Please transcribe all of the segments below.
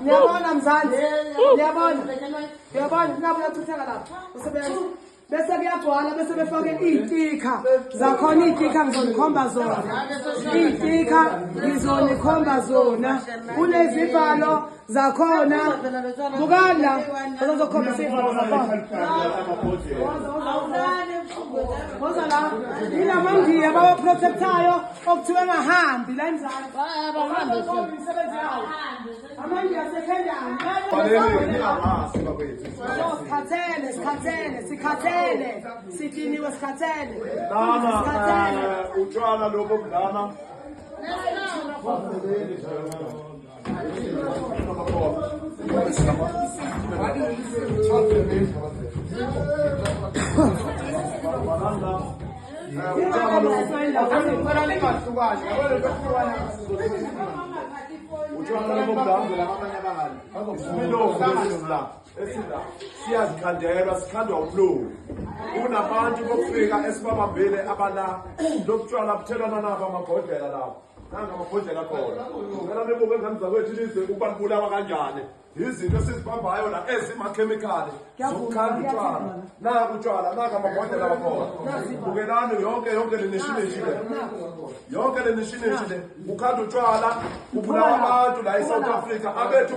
Ngiyabona mzansi. Ngiyabona nabu uyachutheka lapha. Usebenza. Bese kuyagcwala bese befake izitika zakhona izitika ngizonikhomba zona. Izitika ngizonikhomba zona. Kunezivalo zakhona. Bukala bazokhomba izivalo zakhona. Ngoza la ilamangiya bawaprotectayo okuthiwa engahambi la emzala. Abahambi umsebenzi yawo. Amangiya sekhendani. Sikhathele. Sidiniwe sikhathele. Utshwala lobo mdlana. Siyazikhandela sikhandwa umlungu kunabantu bokufika esibabambile abala lokutshwala buthelana nabo amabhodlela lawo nanga amabhodlela khona ngela nibuke ngani zakwethu ilizwe ukubalibulawa kanjani izinto esizibambayo la ezimakhemikhali zokukhanda utshwala naka utshwala naka amabhodlela akhona bukelani yonke le nishineshile ukhanda utshwala ubulawa abantu la eSouth Africa abethu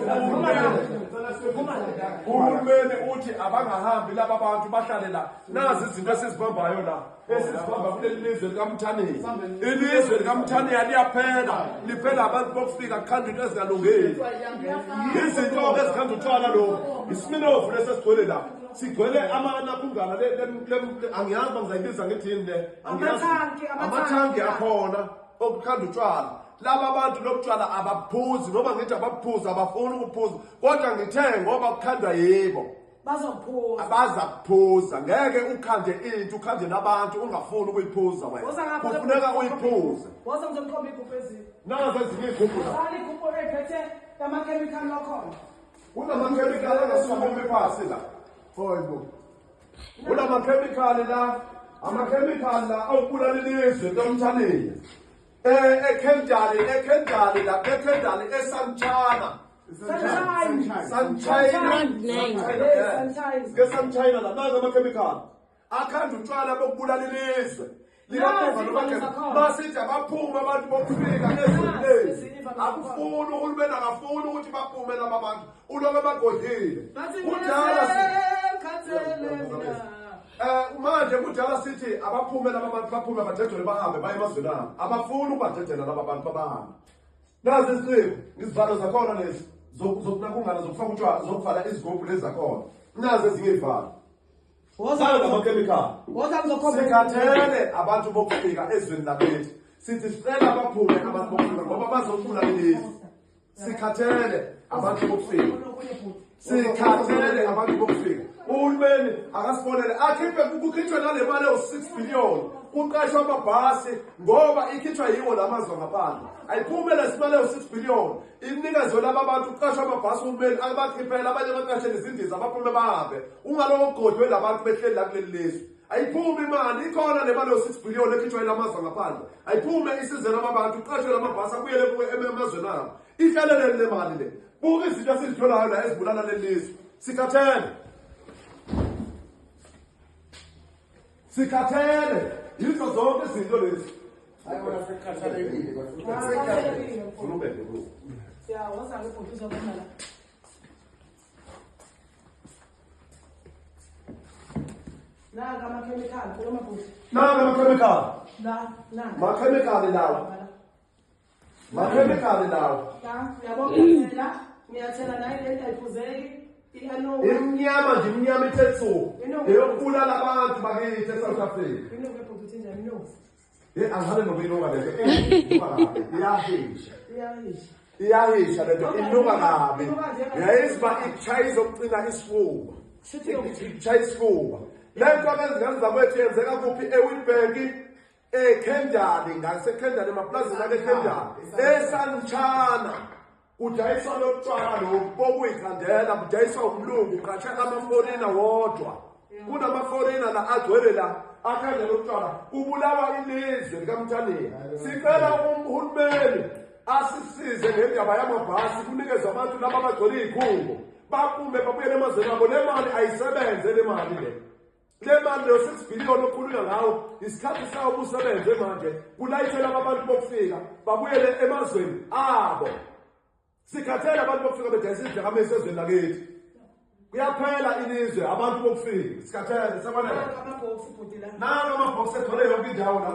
uhulumeni uthi abangahambi laba bantu bahlale la nazi izinto esizibambayo la esizibamba kuleli lizwe likaMthaniya ilizwe likaMthaniya liphela abantu bokufika kukhanda into ezingalungeli izinto ezikhanda utshwala lo isiminofu lesesigcwele la sigcwele amanakungana angiyazi bangizayibiza ngithini le amathangi akhona okukhanda utshwala laba abantu lokutshwala abaphuzi noma ngithi abaphuzi abafuni ukuphuza kodwa ngithe ngoba kukhandwa yibo bazakuphuza ngeke ukhande into ukhande nabantu ungafuni ukuyiphuza wena kufuneka uyiphuze nazo ezinye igubhu kunamakhemikhali angasukumi phasi la kunamakhemikhali la amakhemikhali la awubulala ilizwe lomthaniya ekhendali eSanchana Sunshine la nazo amakhemikhali akhanda utshwala bokubulala ilizwe masithi abaphuma abantu bokufika ezweni akufuni uhulumeni akafuni ukuthi baphume laba bantu ulobe bagodile manje kudala sithi abaphume laba bantu baphume badedele bahambe baye emazweni abo abafuni ukubadedela laba bantu babahambe nazi isimo izivalo zakhona lezi zokunakungana zokufaka utshwala zokuvala izigubhu lezi zakhona nazi ezinye izivalo sikhathele abantu bokufika ezweni lakithi sithi sicela abaphume abantu bokufika ngoba bazofuna ilizwe sikhathele abantu bokufika uhulumeni akasibonele kukhitshwe nale mali ewu-6 billion kuqashwa amabhasi ngoba ikhitshwa yiwo la mazwe ngaphandle ayiphume lesimali ewu-6 billion inikezo laba abantu kuqashwa amabhasi uhulumeni abakhiphela abanye baqashe nezindiza abaphume bahambe ungalowo godwe labantu behleli la kuleli lizwe ayiphume imali ikhona le mali ewu-6 billion ekhitshwa yila mazwe ngaphandle ayiphume isize laba bantu kuqashwe lamabhasi akubuyele emazweni abo ihlaleleni le mali le buka izinto esizitholayo la ezibulala leli lizwe sikhathele yizo zonke izinto lezi nanga amakhemikhali lawo ngiyathela naye lento ayiphuzeki imnyama nje imnyama ithethu eyokubulala abantu bakithi eSouth Africa angihambe nokuyilunga lento iyahisha lento ilunga kabi yayiziba ichayi zokucina isifuba ichayi isifuba lento abezingane zakwethu yenzeka kuphi eWitbank eKhendali ngaseKhendali emaplazini akeKhendali eSanchana kudayiswa lokutshwala lokhu bokuyikhandela kudayiswa umlungu uqatsha amaforina wodwa kunamaforina la agcwele la akhandela lokutshwala ubulawa ilizwe likaMthaniya sicela uhulumeni asisize ngendaba yamabhasi kunikezwe abantu laba abagcwele iy'khungo bakume babuyele emazweni abo. Le mali ayisebenze le mali le. Le mali leyo 6 billion okhulunywa ngawo isikhathi sawo busebenze manje kulayithela abantu bokufika babuyele emazweni abo. Sikhathele abantu bokufika bedayisa izidakamizwa ezweni lakithi. Kuyaphela ilizwe abantu bokufika. Sikhathele sekwanele. Nalo amabhokisi ethole yonke indawo la.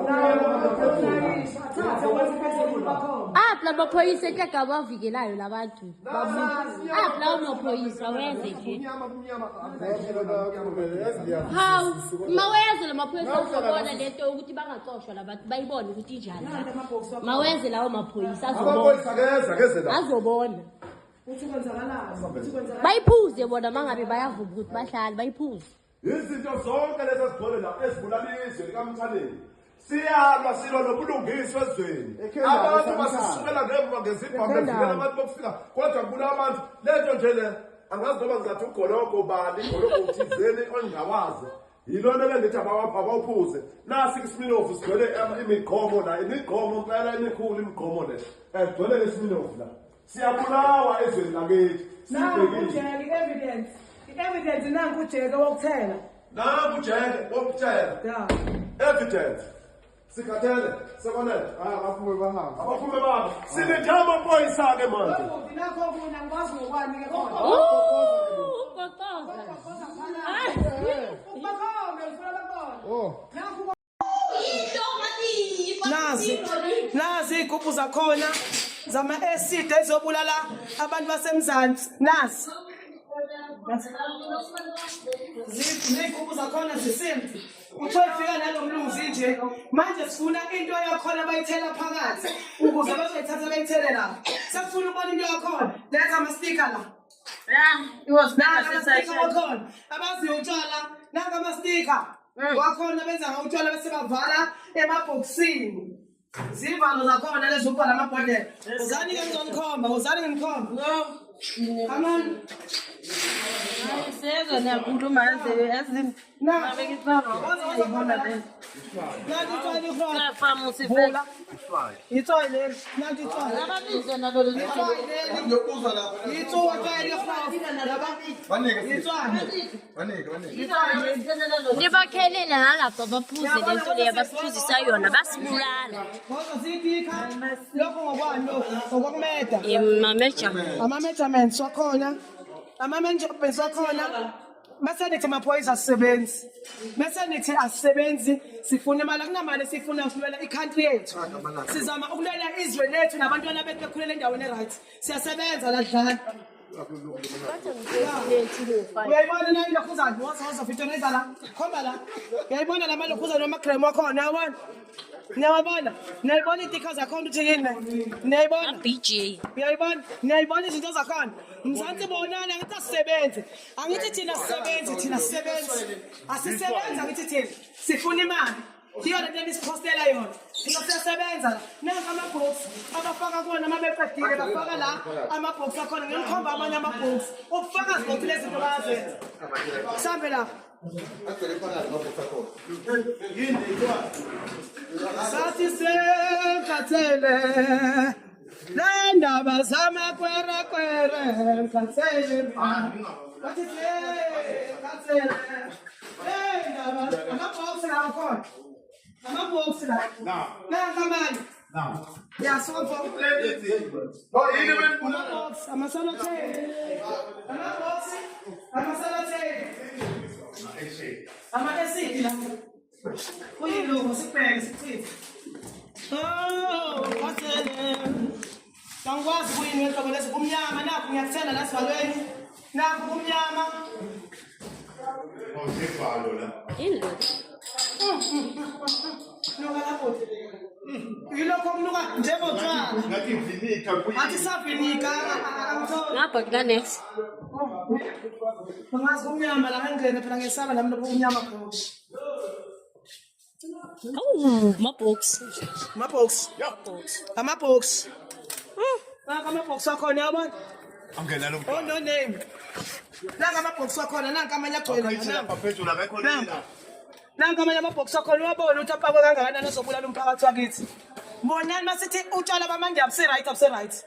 Apha amaphoyisa ehleka abavikelayo labantu. Apha lawo maphoyisa wenze nje. Hawu, mawenze la maphoyisa uzobona lento ukuthi bangacoshwa labantu bayibone ukuthi injani. Mawenze lawo maphoyisa azobona. Azobona. Bayiphuze bona mangabe bayavuka ukuthi bahlale bayiphuze. Izinto zonke lezi ezigcwele la ezibulaliswe likaMthaneni. Siyalwa silwa nobulungiswa ezweni. Abantu basisukela ngemva ngezibhamu bevela abantu bokufika kodwa kula abantu lento nje le angazi noma ngizathi ugologo bani ugologo uthizeni ongawazi. Yilona le ngithi abawuphuze. Nasi iSminofu sigcwele imigqomo la imigqomo phela emikhulu imigqomo le. Egcwele leSminofu la. Siyabulawa ezweni lakithi. Evidence. Evidence nangu ujeke wokuthela. Nangu ujeke wokuthela. Evidence. Sikhathele, sekwanele. Abaphume bahamba. Abaphume baba. Sinejama amaphoyisa ke manje. Nakho kuna ngikwazi ngokwani ke khona. Ukokoza. Nazi igubhu zakhona zama-acid ezobulala abantu basemzansi. Nazi zigubhu zakhona zisimbi. Uthofika nalo mlungu nje manje sifuna into yakhona bayithela phakathi ukuze bazoyithatha bayithele la. Sefuna ukubona into yakhona. Letha ama-sticker la. It was not wakhona abaziyo utshwala nanga ama-sticker wakhona benza ngawutshwala bese bavala emabhokisini. Zivalo zakhona lezo ubhala amabhodlela. Uzani ke ngizonikhomba, uzani nginikhomba. Come on. Sezwe nakhuluma ezini. Na bekithaba. Ayibona le. Nathi itswala ikhona. Safamu sivela. Itswala leli. Nathi itswala. Ababizwa nalo leli. Ngiyokuza lapha. Itswala ikhona laba. Banike Itswala. Banike. Nibakhelele nalapha baphuze lento leyo basiphuzisa yona basibulala. Ngoba zipika lokho ngokwani lokho ngokumeda. Mameja. Ama-measurements wakhona. Ama-measurements wakhona. Bese nithi amaphoyisa asisebenzi. Bese nithi asisebenzi sifuna imali akunamali sifuna ukulwela i-country yethu. Sizama ukulwela izwe lethu nabantwana bethu bekhulele endaweni e-right. Siyasebenza la dlala. Uyayibona na ilokhuzana wazo fitoniza la. Khomba la. Uyayibona la malokhuzana amagremu wakhona yabona. Niyabona? Niyayibona itikha zakhona ukuthi yini? Niyayibona? BJ. Uyayibona? Niyayibona izinto zakhona? Mzansi bonana ngithi asisebenze. Angithi thina sisebenze, thina sisebenze. Asisebenza ngithi thina. Sifuna imali. Yona le nisipostela yona. Thina siyasebenza la. Nanka ama-box abafaka kuwona mabeqedile bafaka la ama-box akhona ngimkhomba amanye ama-box. Ubufakazi bokuthi lezi zinto bayazenza. Sambe la. Sathi sekhathele lendaba zamakwere khathele sathi sekhathele lendaba amabhoksi la khona amabhoksi la nanka manje ya sofa amasalothe ama-acid la kuyilungu sibheke sichithe. Oh, khathele angikwazi kuyini wenhlobo lezi kumnyama nakho ngiyakuthela la sivalweni nakho kumnyama. Ilo. Nuka lapho. Yilokho kunuka njengotshwala. Ngathi vinika Athi savinika angithola. Ngapha kula next. Ungazi kumnyama la ngene phela ngesaba nami lokho kumnyama khona. Oh, ma-box. Ama-box. Ama-box. Nanka ama-box akhona yabona. angena lo Oh no name. Nanka ama-box akhona nanka amanye agcwele. lapha phezulu akekho Nanka amanye ama-box akhona uyabona ukuthi apakwe kangakanani azobulala umphakathi wakithi. Bonani masithi utshwala bamanje abuse right.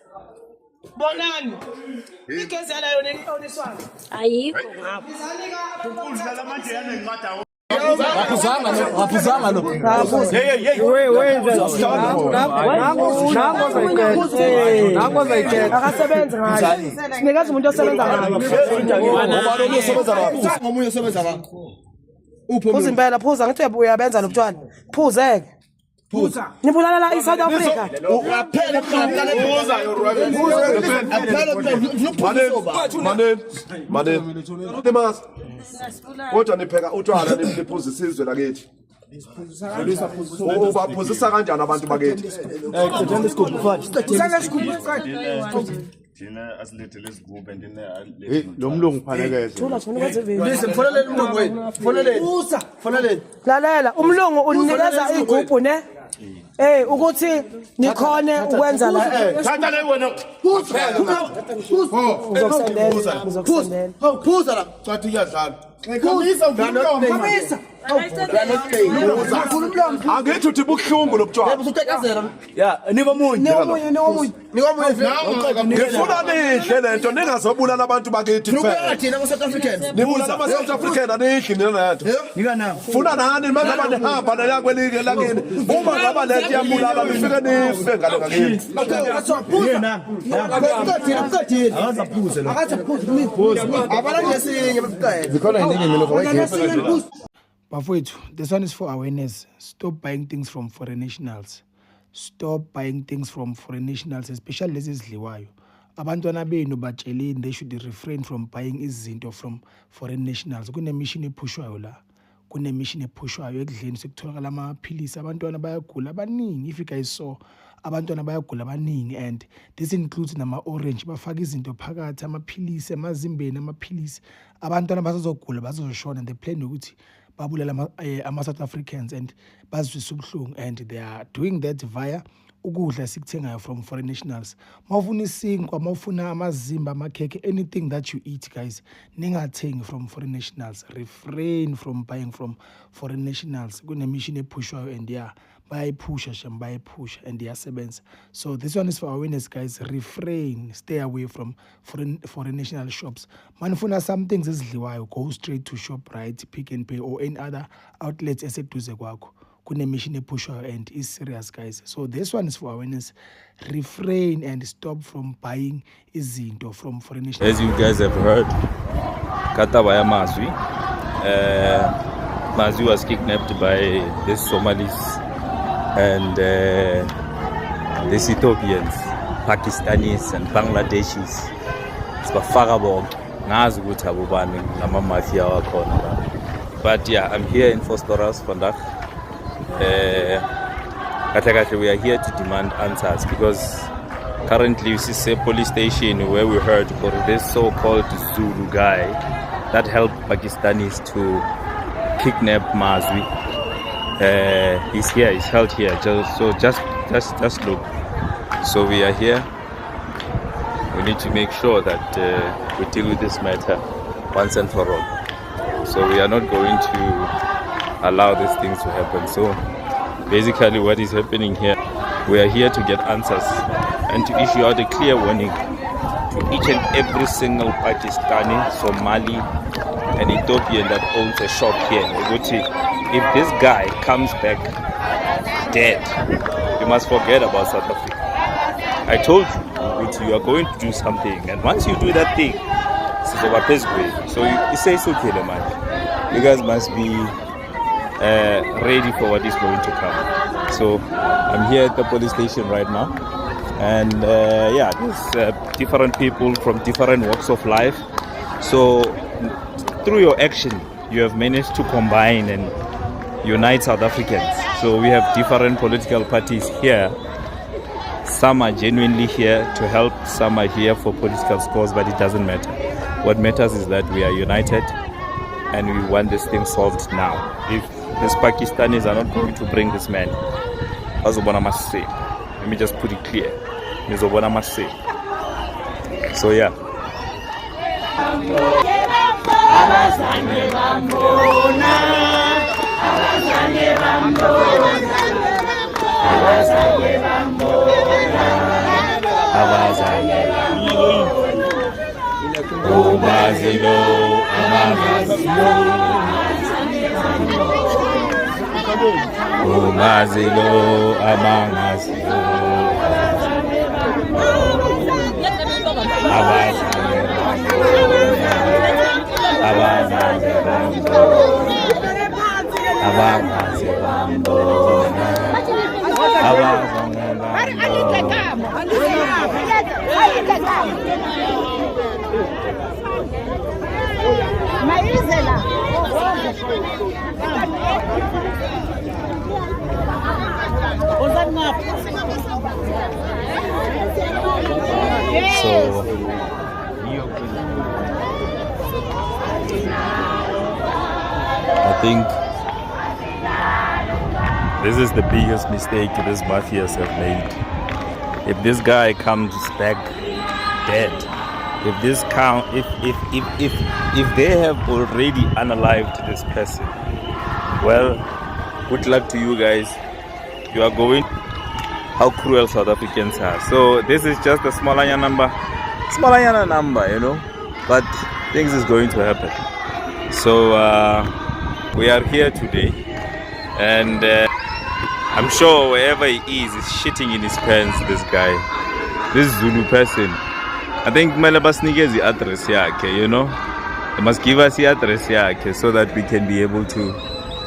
Bonani. Igezi yala yona oniswana. Ayikho ngapha. Ukudlala manje yanencwadi Wapuzanga lo. Nango zayikhetha. Akasebenza ngayo. Sinikazi umuntu osebenza ngayo. Ngomunye osebenza ngakho. Phuza impela, phuza ngithi uyabenza lobutshwala. Phuzeke. Phuza. Nibulala iSouth Africa. Maneni. Kodwa nipheka utshwala niphuza isizwe lakithi. Ubaphuzisa kanjani abantu bakithi? Thina asilethele isigubhu andine Lo mlungu phanekeze. Listen, foneleni umlungu wenu. Foneleni. Lalela, umlungu unikeza igubhu ne? Ukuthi nikhone ukwenza la. Thatha le wena. Phuza la. Cathi iyadlala. Khamisa. Angithi uthi buhlungu lobutshwala. Usutekazela. Ya, niba munye. Ngifuna nihle lento ningazobulala abantu bakithi Nokubona thina ama-South Africans. Nibulala ama-South African anihle nento. Nika na. Funa nani manje nihamba naya kwelinye lakini. Uma ngaba lento yambulala nifike nife ngale ngakithi. Bafowethu, this one is for awareness. Stop buying things from foreign nationals. Stop buying things from foreign nationals, especially lezi ezidliwayo. Abantwana benu batsheleni they should refrain from buying izinto from foreign nationals. Kunemission ephushwayo la. Kunemission ephushwayo ekudleni sekutholakala amaphilisi. Abantwana bayagula abaningi. If you guys saw, abantwana bayagula abaningi, and this includes nama-orange. Bafaka izinto phakathi, amaphilisi, amazimbeni, amaphilisi. Abantwana bazozogula, bazoshona, and they plan ukuthi babulala ama-South Africans and bazwisa ubuhlungu, and they are doing that via ukudla sikuthengayo from foreign nationals. Mawufuna isinkwa, mawufuna amazimba, amakhekhe, anything that you eat, guys, ningathengi from foreign nationals. Refrain from buying from foreign nationals. Kunemission ephushwayo, and yeah, bayayipusha and iyasebenza. So this one is for awareness, guys. Refrain, stay away from foreign national shops. Manifuna some things ezidliwayo, go straight to ShopRite, Pick n Pay, or any other outlets eseduze kwakho. Kunemission ephushwayo and is serious, guys. So this one is for awareness. Refrain and stop from buying izinto from foreign national. As you guys have heard, Katabaya Mazwi. Mazwi was kidnapped by the Somalis and these Ethiopians, Pakistanis and Bangladeshis. But yeah, I'm here in Fostoras, Vandag. We are here to demand answers because currently you see a police station where we heard for this so-called Zulu guy that helped Pakistanis to kidnap Mazwi. He's here, he's held here. Just look. So we are here. We need to make sure that we deal with this matter once and for all. So we are not going to allow these things to happen. So basically what is happening here, we are here to get answers and to issue out a clear warning to each and every single Pakistani, Somali and Ethiopian that owns a shop here. If this guy comes back dead, you must forget about South Africa. I told you are going to do something, and once you do that thing, it's over this way. So you say it's okay, man. You guys must be ready for what is going to come. So I'm here at the police station right now, and yeah, there's different people from different walks of life. So through your action, you have managed to combine and unite South Africans. So we have different political parties here. Some are genuinely here to help, some are here for political scores, but it doesn't matter. What matters is that we are united and we want this thing solved now. If these Pakistanis are not going to bring this man, Azobana must say. Let me just put it clear. Azobana must say. So yeah. abazali umazilo amangazilo umazilo amangazilo abazali So I think this is the biggest mistake these mafias have made. If this guy comes back dead, if this count, if they have already unalived this person, well, good luck to you guys. You are going. How cruel South Africans are. So this is just a smallanya number, you know, but things is going to happen. So we are here today, and I'm sure wherever he is shitting in his pants. This guy, this Zulu person, I think Malabas Nigezi address yake, you know, they must give us the address yake so that we can be able to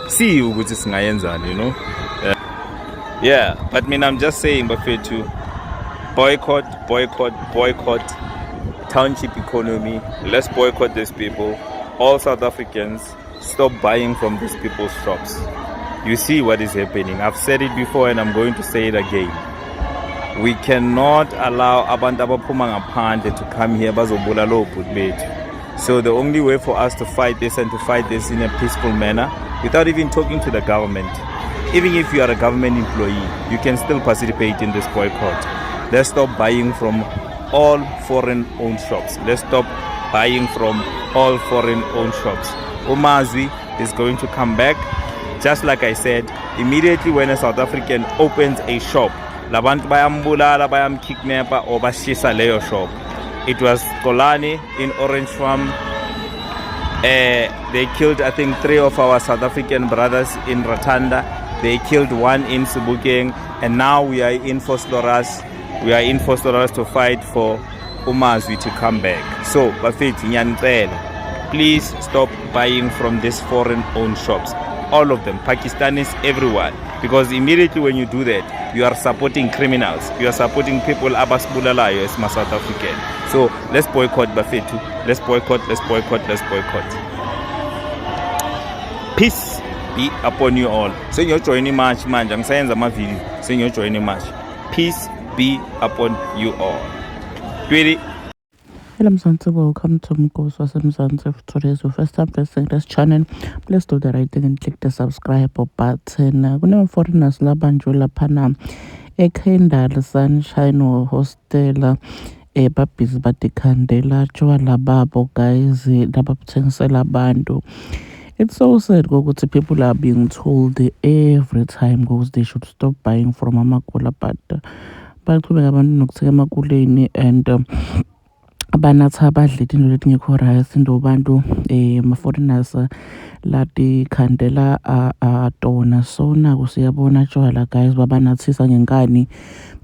see you, which is Ngayenza, you know. Yeah, but I mean, I'm just saying, Buffet, to boycott township economy. Let's boycott these people. All South Africans, stop buying from these people's shops. You see what is happening. I've said it before and I'm going to say it again. We cannot allow abantu abaphuma ngaphandle to come here bazobula lo bhuti bethu. So the only way for us to fight this and to fight this in a peaceful manner, without even talking to the government, even if you are a government employee, you can still participate in this boycott. Let's stop buying from all foreign-owned shops. Let's stop buying from all foreign-owned shops. Umazwi is going to come back. Just like I said, immediately when a South African opens a shop, labantu bayambulala, bayamkidnapper, or bashisa leyo shop. It was Kolani in Orange Farm. They killed, I think, 3 of our South African brothers in Ratanda. They killed 1 in Sebokeng, and now we are in Vosloorus. We are in Vosloorus to fight for Umazwi to come back. So, Bafethi Nyancela, please stop buying from these foreign-owned shops. All of them, Pakistanis, everyone. Because immediately when you do that, you are supporting criminals. You are supporting people abasbulalayo as my South African. So let's boycott Bafethi. Let's boycott. Peace be upon you all. So you're joining march, man. I'm saying the video. So you're joining march. Peace be upon you all. Really? Hello Mzansi, welcome to Mkosi waseMzansi. If today is your first time visiting this channel, please do the right thing and click the subscribe button. Kuna foreigners labanjwe laphana eKhendal Sunshine Hostel babhizi badikhandela tshwala babo guys lababuthengisela abantu. It's so sad ukuthi people are being told every time because they should stop buying from amakula, but baqhubeka abantu nokuthenga emakuleni and abanatha abadla into letingekho right into bantu ma-foreigners lati khandela tona. So naku siyabona tshwala guys babanathisa ngenkani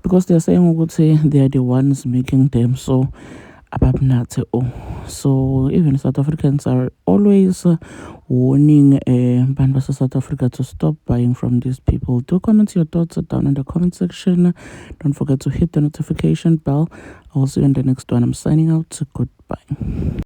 because they're saying ukuthi they are the ones making them, so ababnathe. So even South Africans are always warning bantu base South Africa to stop buying from these people. Do comment your thoughts down in the comment section. Don't forget to hit the notification bell. I will see you in the next one. I'm signing out. Goodbye.